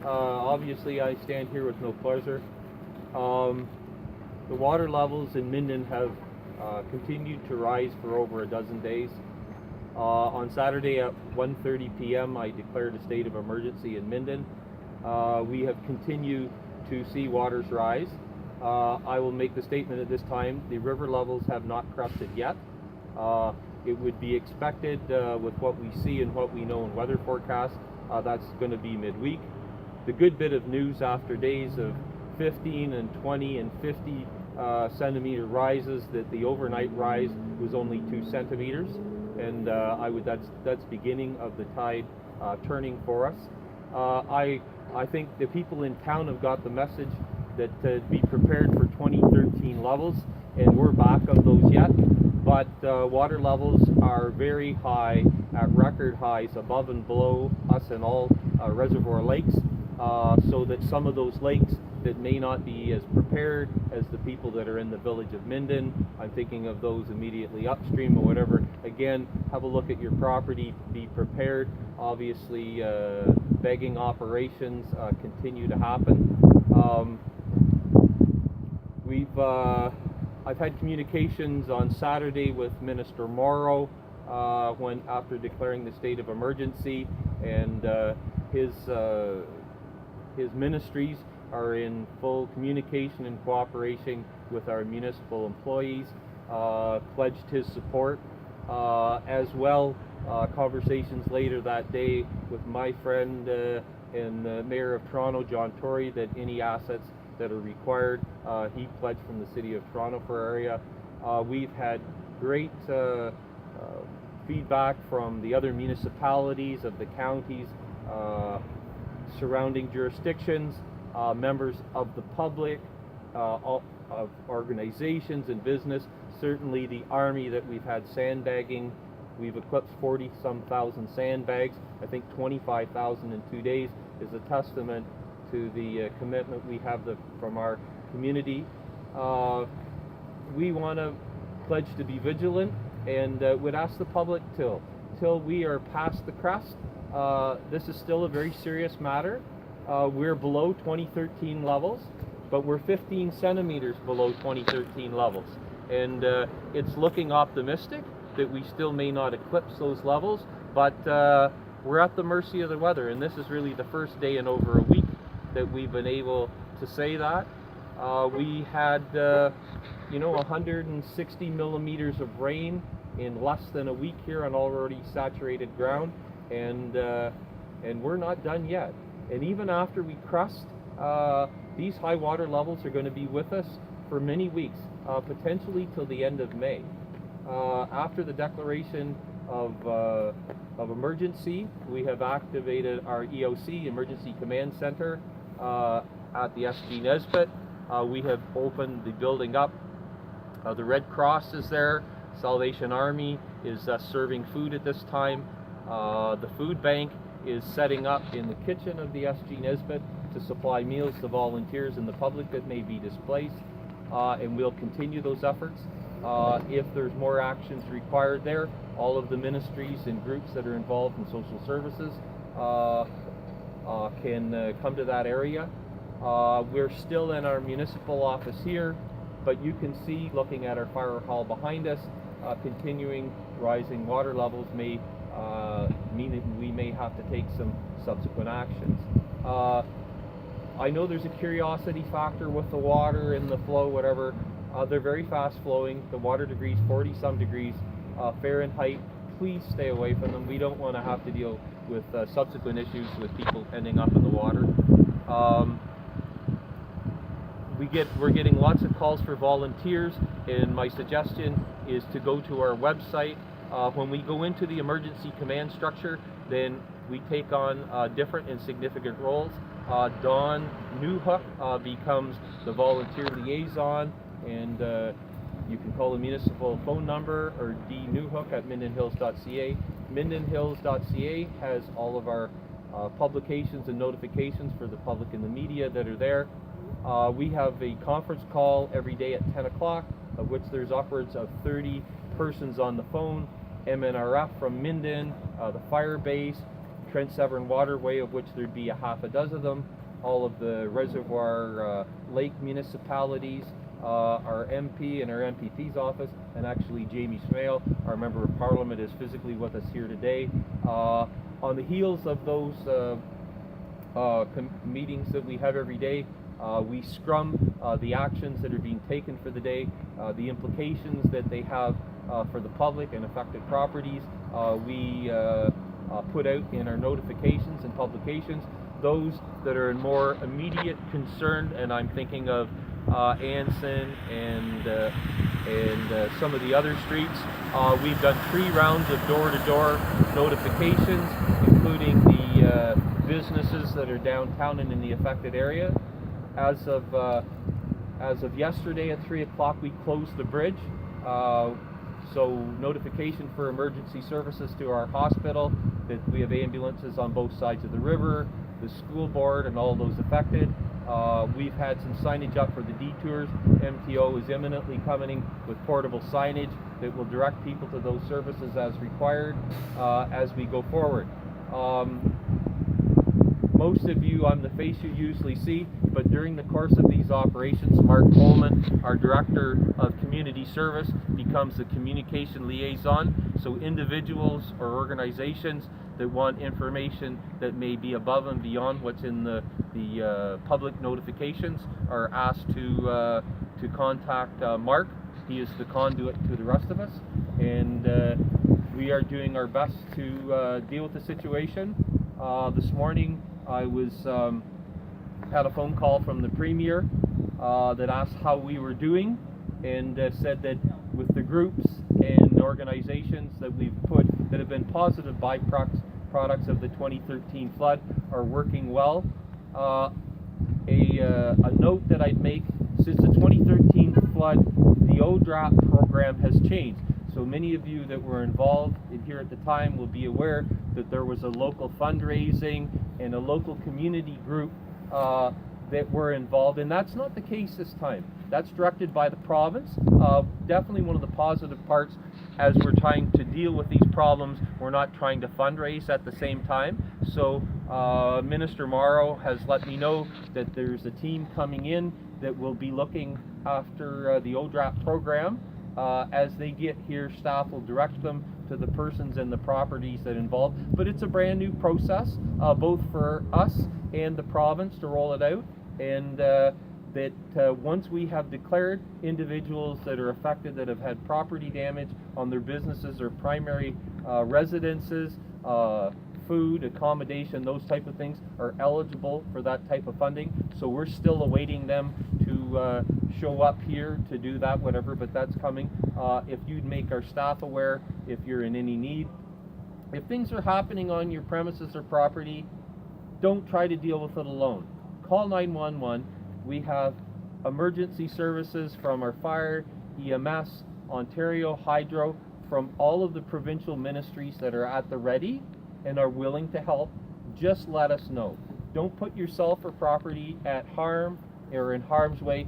Obviously, I stand here with no pleasure. The water levels in Minden have continued to rise for over a dozen days. On Saturday at 1:30 p.m., I declared a state of emergency in Minden. We have continued to see waters rise. I will make the statement at this time, the river levels have not crested yet. It would be expected with what we see and what we know in weather forecasts, that's going to be midweek. The good bit of news after days of 15 and 20 and 50 centimeter rises, that the overnight rise was only 2 centimeters, and that's beginning of the tide turning for us. I think the people in town have got the message that to be prepared for 2013 levels, and we're back of those yet. But water levels are very high, at record highs, above and below us and all reservoir lakes, so that some of those lakes that may not be as prepared as the people that are in the village of Minden, I'm thinking of those immediately upstream or whatever, again, have a look at your property, be prepared. Obviously, begging operations continue to happen. I've had communications on Saturday with Minister Morrow after declaring the state of emergency, and his ministries are in full communication and cooperation with our municipal employees, pledged his support. As well, conversations later that day with my friend and the Mayor of Toronto, John Tory, that any assets that are required, he pledged from the City of Toronto for our area. We've had great feedback from the other municipalities of the counties, surrounding jurisdictions, members of the public, of organizations and business, certainly the Army that we've had sandbagging. We've eclipsed 40-some thousand sandbags. I think 25,000 in 2 days is a testament to the commitment we have from our community. We want to pledge to be vigilant, and would ask the public till we are past the crest. This is still a very serious matter. We're below 2013 levels, but we're 15 centimeters below 2013 levels, and it's looking optimistic that we still may not eclipse those levels, but we're at the mercy of the weather, and this is really the first day in over a week that we've been able to say that. We had 160 millimeters of rain in less than a week here on already saturated ground, and we're not done yet. And even after we crest, these high water levels are going to be with us for many weeks, potentially till the end of May. After the declaration of emergency, we have activated our EOC, Emergency Command Center, at the SG Nesbitt. We have opened the building up. The Red Cross is there. Salvation Army is serving food at this time. The food bank is setting up in the kitchen of the SG Nesbitt to supply meals to volunteers and the public that may be displaced, and we'll continue those efforts. If there's more actions required there, all of the ministries and groups that are involved in social services can come to that area. We're still in our municipal office here, but you can see, looking at our fire hall behind us, continuing rising water levels may mean that we may have to take some subsequent actions. I know there's a curiosity factor with the water and the flow, whatever. They're very fast flowing. The water degrees 40-some degrees Fahrenheit. Please stay away from them. We don't want to have to deal with subsequent issues with people ending up in the water. We're getting lots of calls for volunteers, and my suggestion is to go to our website. When we go into the emergency command structure, then we take on different and significant roles. Don Newhook becomes the volunteer liaison, and you can call the municipal phone number, or D. Newhook at mindenhills.ca. mindenhills.ca has all of our publications and notifications for the public and the media that are there. We have a conference call every day at 10 o'clock, of which there's upwards of 30 persons on the phone. MNRF from Minden, the fire base, Trent Severn Waterway, of which there'd be a half a dozen of them, all of the reservoir lake municipalities, our MP and our MPP's office, and actually Jamie Smale, our Member of Parliament, is physically with us here today. On the heels of those meetings that we have every day, we scrum the actions that are being taken for the day, the implications that they have for the public and affected properties. We put out in our notifications and publications those that are in more immediate concern, and I'm thinking of Anson and some of the other streets. We've done 3 rounds of door-to-door notifications, including the businesses that are downtown and in the affected area. As of yesterday at 3 o'clock, we closed the bridge. So notification for emergency services to our hospital, that we have ambulances on both sides of the river, the school board, and all those affected. We've had some signage up for the detours. MTO is imminently coming with portable signage that will direct people to those services as required as we go forward. Most of you, I'm the face you usually see, but during the course of these operations, Mark Coleman, our Director of Community Service, becomes the communication liaison. So individuals or organizations that want information that may be above and beyond what's in the public notifications are asked to contact Mark. He is the conduit to the rest of us, and we are doing our best to deal with the situation. This morning I had a phone call from the Premier that asked how we were doing, and said that with the groups and organizations that we've put that have been positive byproducts of the 2013 flood are working well. A note that I'd make: since the 2013 flood, the ODRAP program has changed. So many of you that were involved in here at the time will be aware that there was a local fundraising and a local community group that were involved, and that's not the case this time. That's directed by the province. Definitely one of the positive parts as we're trying to deal with these problems, we're not trying to fundraise at the same time. So Minister Morrow has let me know that there's a team coming in that will be looking after the ODRAP program. As they get here, staff will direct them to the persons and the properties that involve. But it's a brand new process, both for us and the province to roll it out, and that once we have declared individuals that are affected, that have had property damage on their businesses or primary residences, food, accommodation, those type of things are eligible for that type of funding. So we're still awaiting them to show up here to do that, whatever, but that's coming. If you'd make our staff aware, if you're in any need. If things are happening on your premises or property, don't try to deal with it alone. Call 911. We have emergency services from our fire, EMS, Ontario Hydro, from all of the provincial ministries that are at the ready and are willing to help. Just let us know. Don't put yourself or property at harm or in harm's way.